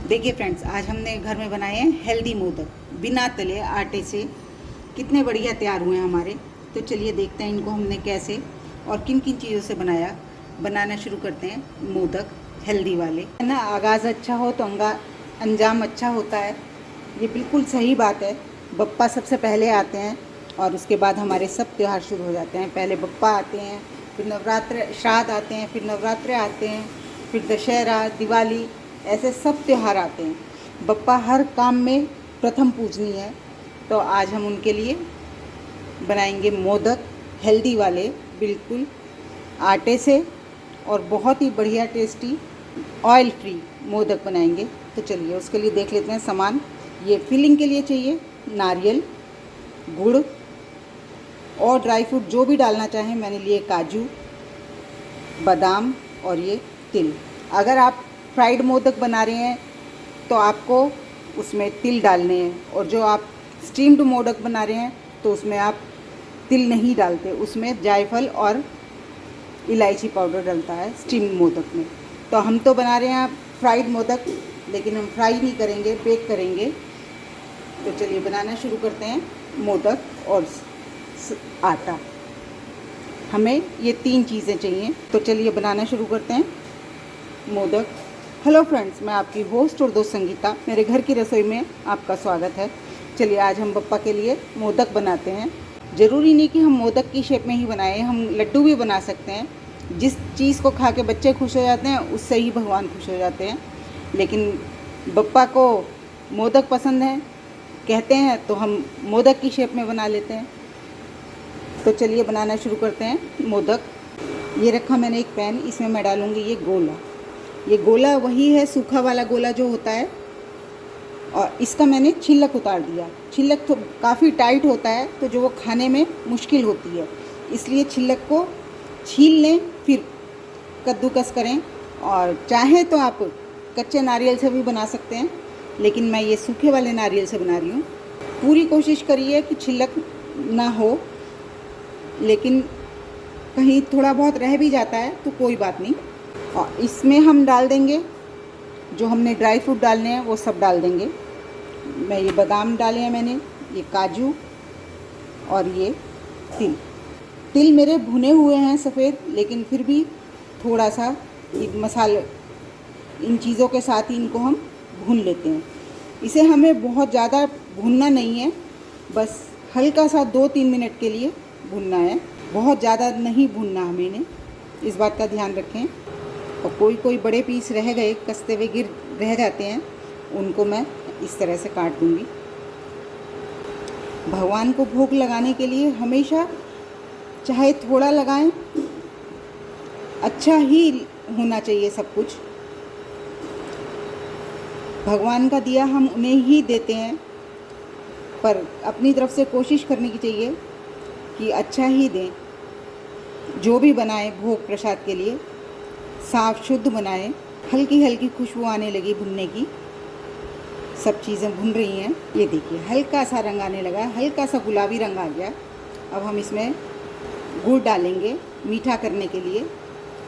देखिए फ्रेंड्स, आज हमने घर में बनाए हैं हेल्दी मोदक बिना तले आटे से। कितने बढ़िया तैयार हुए हैं हमारे। तो चलिए देखते हैं इनको हमने कैसे और किन किन चीज़ों से बनाना शुरू करते हैं मोदक हेल्दी वाले। है ना, आगाज़ अच्छा हो तो अंजाम अच्छा होता है। ये बिल्कुल सही बात है। बप्पा सबसे पहले आते हैं और उसके बाद हमारे सब त्यौहार शुरू हो जाते हैं। पहले बप्पा आते हैं, फिर नवरात्र श्राद्ध आते हैं, फिर नवरात्रे आते हैं, फिर दशहरा, दिवाली, ऐसे सब त्यौहार आते हैं। बप्पा हर काम में प्रथम पूजनीय है। तो आज हम उनके लिए बनाएंगे मोदक हेल्दी वाले, बिल्कुल आटे से, और बहुत ही बढ़िया टेस्टी ऑयल फ्री मोदक बनाएंगे। तो चलिए उसके लिए देख लेते हैं सामान। ये फिलिंग के लिए चाहिए नारियल, गुड़ और ड्राई फ्रूट जो भी डालना चाहें। मैंने लिए काजू, बादाम और ये तिल। अगर आप फ्राइड मोदक बना रहे हैं तो आपको उसमें तिल डालने हैं, और जो आप स्टीम्ड मोदक बना रहे हैं तो उसमें आप तिल नहीं डालते, उसमें जायफल और इलायची पाउडर डलता है स्टीम्ड मोदक में। तो हम तो बना रहे हैं फ्राइड मोदक, लेकिन हम फ्राई नहीं करेंगे, बेक करेंगे। तो चलिए बनाना शुरू करते हैं मोदक और आटा। हमें ये 3 चीज़ें चाहिए। तो चलिए बनाना शुरू करते हैं मोदक। हेलो फ्रेंड्स, मैं आपकी होस्ट और दोस्त संगीता, मेरे घर की रसोई में आपका स्वागत है। चलिए आज हम बप्पा के लिए मोदक बनाते हैं। ज़रूरी नहीं कि हम मोदक की शेप में ही बनाएं, हम लड्डू भी बना सकते हैं। जिस चीज़ को खा के बच्चे खुश हो जाते हैं उससे ही भगवान खुश हो जाते हैं। लेकिन बप्पा को मोदक पसंद है कहते हैं, तो हम मोदक की शेप में बना लेते हैं। तो चलिए बनाना शुरू करते हैं मोदक। ये रखा मैंने एक पैन, इसमें मैं डालूँगी ये गोला। ये गोला वही है सूखा वाला गोला जो होता है, और इसका मैंने छिलक उतार दिया। छिलक तो काफ़ी टाइट होता है, तो जो वो खाने में मुश्किल होती है, इसलिए छिलक को छील लें, फिर कद्दूकस करें। और चाहे तो आप कच्चे नारियल से भी बना सकते हैं, लेकिन मैं ये सूखे वाले नारियल से बना रही हूँ। पूरी कोशिश करिए कि छिलक ना हो, लेकिन कहीं थोड़ा बहुत रह भी जाता है तो कोई बात नहीं। और इसमें हम डाल देंगे जो हमने ड्राई फ्रूट डालने हैं, वो सब डाल देंगे। मैं ये बादाम डाले हैं, मैंने ये काजू और ये तिल। तिल मेरे भुने हुए हैं सफ़ेद, लेकिन फिर भी थोड़ा सा मसाले, इन चीज़ों के साथ ही इनको हम भून लेते हैं। इसे हमें बहुत ज़्यादा भूनना नहीं है, बस हल्का सा 2-3 मिनट के लिए भूनना है। बहुत ज़्यादा नहीं भूनना हमें इन्हें, इस बात का ध्यान रखें। और कोई बड़े पीस रह गए, कसते हुए गिर रह जाते हैं, उनको मैं इस तरह से काट दूंगी। भगवान को भोग लगाने के लिए हमेशा चाहे थोड़ा लगाएं, अच्छा ही होना चाहिए सब कुछ। भगवान का दिया हम उन्हें ही देते हैं, पर अपनी तरफ से कोशिश करनी की चाहिए कि अच्छा ही दें। जो भी बनाएं भोग प्रसाद के लिए साफ शुद्ध बनाएं। हल्की हल्की खुशबू आने लगी भुनने की, सब चीज़ें भुन रही हैं। ये देखिए हल्का सा रंग आने लगा, हल्का सा गुलाबी रंग आ गया। अब हम इसमें गुड़ डालेंगे मीठा करने के लिए।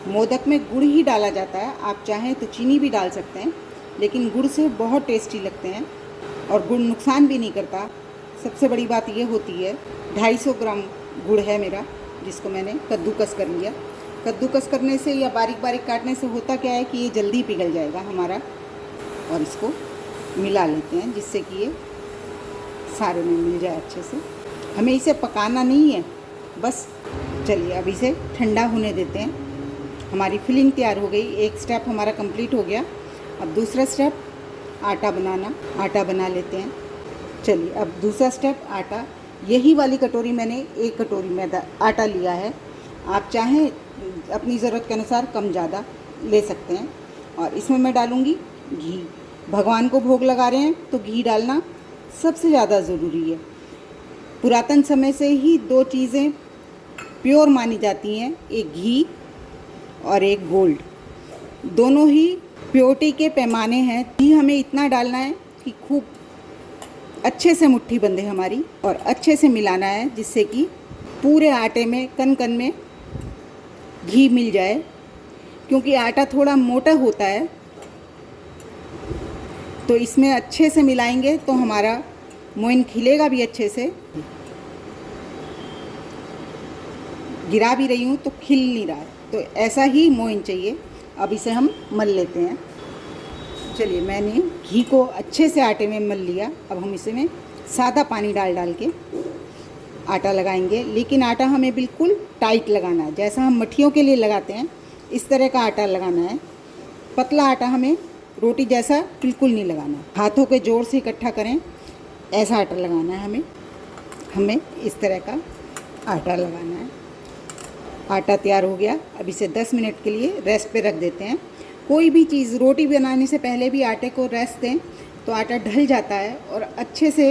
मोदक में गुड़ ही डाला जाता है, आप चाहें तो चीनी भी डाल सकते हैं, लेकिन गुड़ से बहुत टेस्टी लगते हैं और गुड़ नुकसान भी नहीं करता। सबसे बड़ी बात ये होती है, 250 ग्राम गुड़ है मेरा, जिसको मैंने कद्दूकस कर लिया। कद्दूकस करने से या बारीक बारीक काटने से होता क्या है कि ये जल्दी पिघल जाएगा हमारा। और इसको मिला लेते हैं जिससे कि ये सारे में मिल जाए अच्छे से। हमें इसे पकाना नहीं है, बस। चलिए अब इसे ठंडा होने देते हैं। हमारी फिलिंग तैयार हो गई, एक स्टेप हमारा कंप्लीट हो गया। अब दूसरा स्टेप आटा बना लेते हैं। चलिए अब दूसरा स्टेप आटा। यही वाली कटोरी मैंने 1 कटोरी मैदा आटा लिया है। आप चाहें अपनी ज़रूरत के अनुसार कम ज़्यादा ले सकते हैं। और इसमें मैं डालूँगी घी। भगवान को भोग लगा रहे हैं तो घी डालना सबसे ज़्यादा ज़रूरी है। पुरातन समय से ही 2 चीज़ें प्योर मानी जाती हैं, एक घी और एक गोल्ड। दोनों ही प्योरिटी के पैमाने हैं। घी हमें इतना डालना है कि खूब अच्छे से मुट्ठी बंधे हमारी, और अच्छे से मिलाना है जिससे कि पूरे आटे में कन कन में घी मिल जाए। क्योंकि आटा थोड़ा मोटा होता है, तो इसमें अच्छे से मिलाएंगे तो हमारा मोइन खिलेगा भी अच्छे से। गिरा भी रही हूँ तो खिल नहीं रहा है, तो ऐसा ही मोइन चाहिए। अब इसे हम मल लेते हैं। चलिए, मैंने घी को अच्छे से आटे में मल लिया। अब हम इसमें सादा पानी डाल के आटा लगाएंगे, लेकिन आटा हमें बिल्कुल टाइट लगाना है, जैसा हम मट्ठियों के लिए लगाते हैं इस तरह का आटा लगाना है। पतला आटा हमें रोटी जैसा बिल्कुल नहीं लगाना है। हाथों के जोर से इकट्ठा करें, ऐसा आटा लगाना है हमें इस तरह का आटा लगाना है। आटा तैयार हो गया। अब इसे 10 मिनट के लिए रेस्ट पे रख देते हैं। कोई भी चीज़ रोटी बनाने से पहले भी आटे को रेस्ट दें तो आटा ढल जाता है और अच्छे से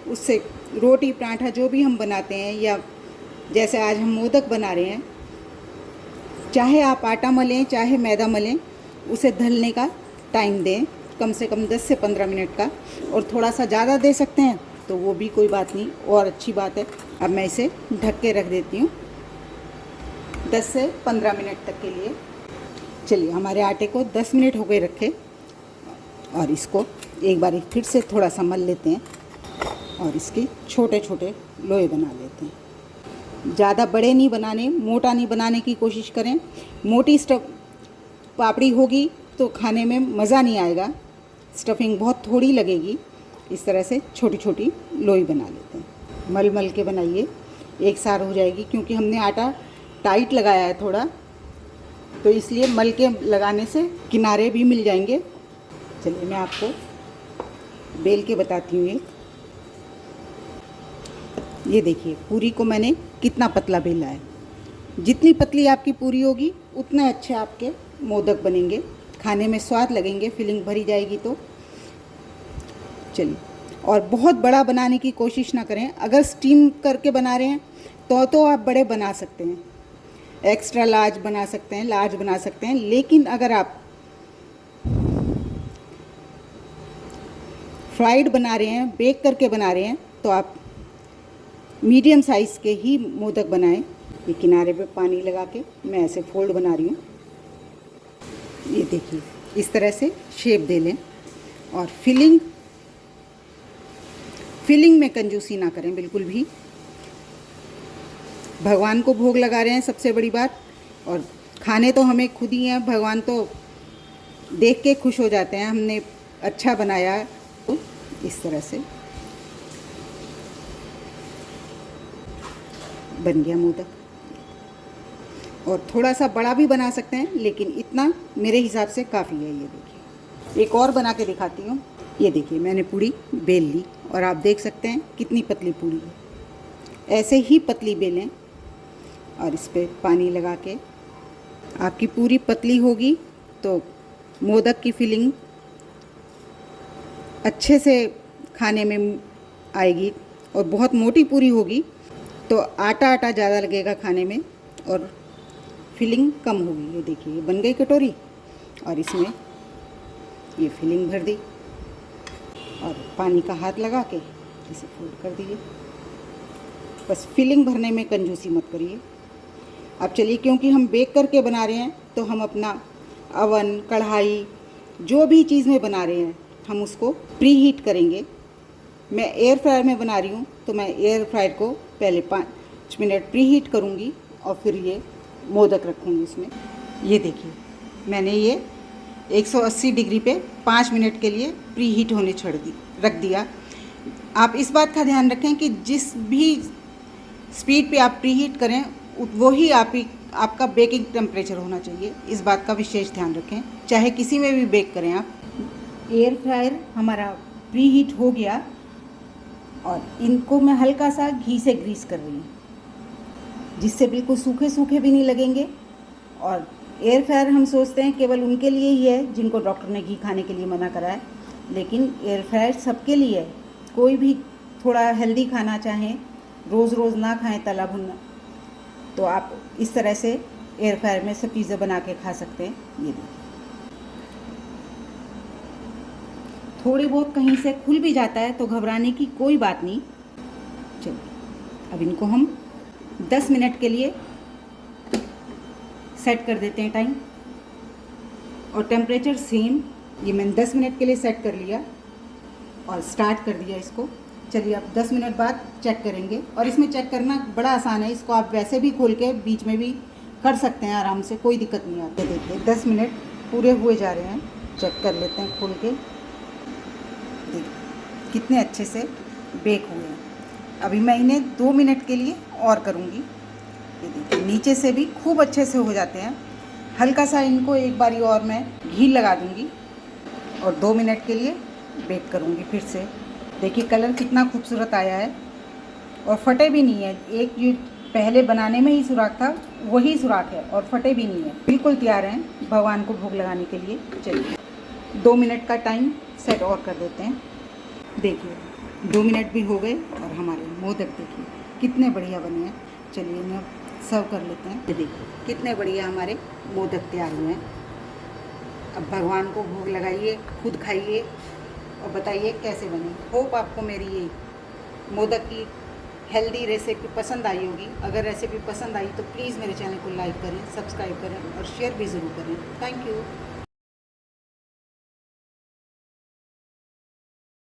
उससे रोटी पराठा जो भी हम बनाते हैं, या जैसे आज हम मोदक बना रहे हैं, चाहे आप आटा मलें चाहे मैदा मलें, उसे ढलने का टाइम दें, कम से कम 10 से 15 मिनट का। और थोड़ा सा ज़्यादा दे सकते हैं तो वो भी कोई बात नहीं, और अच्छी बात है। अब मैं इसे ढक के रख देती हूँ 10 से 15 मिनट तक के लिए। चलिए, हमारे आटे को 10 मिनट हो गए रखे, और इसको एक बार फिर से थोड़ा सा मल लेते हैं और इसके छोटे छोटे लोए बना लेते हैं। ज़्यादा बड़े नहीं बनाने, मोटा नहीं बनाने की कोशिश करें। मोटी पापड़ी होगी तो खाने में मज़ा नहीं आएगा, स्टफिंग बहुत थोड़ी लगेगी। इस तरह से छोटी छोटी लोई बना लेते हैं। मल मल के बनाइए, एक सार हो जाएगी, क्योंकि हमने आटा टाइट लगाया है थोड़ा, तो इसलिए मल के लगाने से किनारे भी मिल जाएंगे। चलिए, मैं आपको बेल के बताती हूँ। ये देखिए, पूरी को मैंने कितना पतला बेला है। जितनी पतली आपकी पूरी होगी उतने अच्छे आपके मोदक बनेंगे, खाने में स्वाद लगेंगे, फिलिंग भरी जाएगी। तो चलिए, और बहुत बड़ा बनाने की कोशिश ना करें। अगर स्टीम करके बना रहे हैं तो आप बड़े बना सकते हैं, एक्स्ट्रा लार्ज बना सकते हैं, लार्ज बना सकते हैं। लेकिन अगर आप फ्राइड बना रहे हैं, बेक करके बना रहे हैं, तो आप मीडियम साइज़ के ही मोदक बनाएं। ये किनारे पे पानी लगा के मैं ऐसे फोल्ड बना रही हूँ। ये देखिए, इस तरह से शेप दे लें। और फिलिंग में कंजूसी ना करें बिल्कुल भी। भगवान को भोग लगा रहे हैं, सबसे बड़ी बात, और खाने तो हमें खुद ही हैं। भगवान तो देख के खुश हो जाते हैं हमने अच्छा बनाया। तो इस तरह से बन गया मोदक। और थोड़ा सा बड़ा भी बना सकते हैं, लेकिन इतना मेरे हिसाब से काफ़ी है। ये देखिए, एक और बना के दिखाती हूँ। ये देखिए, मैंने पूड़ी बेल ली और आप देख सकते हैं कितनी पतली पूड़ी है। ऐसे ही पतली बेलें और इस पर पानी लगा के। आपकी पूरी पतली होगी तो मोदक की फिलिंग अच्छे से खाने में आएगी, और बहुत मोटी पूरी होगी तो आटा आटा ज़्यादा लगेगा खाने में और फिलिंग कम होगी। ये देखिए, बन गई कटोरी, और इसमें ये फिलिंग भर दी और पानी का हाथ लगा के इसे फोल्ड कर दीजिए। बस फिलिंग भरने में कंजूसी मत करिए। अब चलिए, क्योंकि हम बेक करके बना रहे हैं तो हम अपना अवन, कढ़ाई, जो भी चीज़ में बना रहे हैं हम उसको प्री हीट करेंगे। मैं एयर फ्रायर में बना रही हूँ तो मैं एयर फ्रायर को पहले 5 मिनट प्री हीट करूँगी और फिर ये मोदक रखूँगी इसमें। ये देखिए, मैंने ये 180 डिग्री पे 5 मिनट के लिए प्री हीट होने रख दिया। आप इस बात का ध्यान रखें कि जिस भी स्पीड पे आप प्री हीट करें वही आपका बेकिंग टेम्परेचर होना चाहिए। इस बात का विशेष ध्यान रखें, चाहे किसी में भी बेक करें आप। एयर फ्रायर हमारा प्री हीट हो गया और इनको मैं हल्का सा घी से ग्रीस कर रही हूँ, जिससे बिल्कुल सूखे सूखे भी नहीं लगेंगे। और एयर फ्रायर हम सोचते हैं केवल उनके लिए ही है जिनको डॉक्टर ने घी खाने के लिए मना करा है, लेकिन एयर फ्रायर सबके लिए है। कोई भी थोड़ा हेल्दी खाना चाहें, रोज़ रोज़ ना खाएं तला भुना, तो आप इस तरह से एयर फ्रायर में सब चीज़ें बना के खा सकते हैं। ये देखिए, थोड़ी बहुत कहीं से खुल भी जाता है तो घबराने की कोई बात नहीं। चलिए, अब इनको हम 10 मिनट के लिए सेट कर देते हैं टाइम, और टेम्परेचर सेम ये मैंने 10 मिनट के लिए सेट कर लिया और स्टार्ट कर दिया इसको। चलिए अब 10 मिनट बाद चेक करेंगे। और इसमें चेक करना बड़ा आसान है, इसको आप वैसे भी खोल के बीच में भी कर सकते हैं आराम से, कोई दिक्कत नहीं आती। देखिए 10 मिनट पूरे हुए जा रहे हैं, चेक कर लेते हैं खोल के। देखिए कितने अच्छे से बेक हुए हैं। अभी मैं इन्हें 2 मिनट के लिए और करूँगी। ये देखिए नीचे से भी खूब अच्छे से हो जाते हैं। हल्का सा इनको एक बारी और मैं घी लगा दूँगी और 2 मिनट के लिए बेक करूँगी फिर से। देखिए कलर कितना खूबसूरत आया है और फटे भी नहीं है। एक जो पहले बनाने में ही सुराख था वही सुराख है और फटे भी नहीं है। बिल्कुल तैयार हैं भगवान को भोग लगाने के लिए। चलिए 2 मिनट का टाइम सेट और कर देते हैं। देखिए 2 मिनट भी हो गए और हमारे मोदक देखिए कितने बढ़िया बने हैं। चलिए इन्हें सर्व कर लेते हैं। ये देखिए कितने बढ़िया हमारे मोदक तैयार हुए हैं। अब भगवान को भोग लगाइए, खुद खाइए और बताइए कैसे बने। होप आपको मेरी ये मोदक की हेल्दी रेसिपी पसंद आई होगी। अगर रेसिपी पसंद आई तो प्लीज़ मेरे चैनल को लाइक करें, सब्सक्राइब करें और शेयर भी ज़रूर करें। Thank you.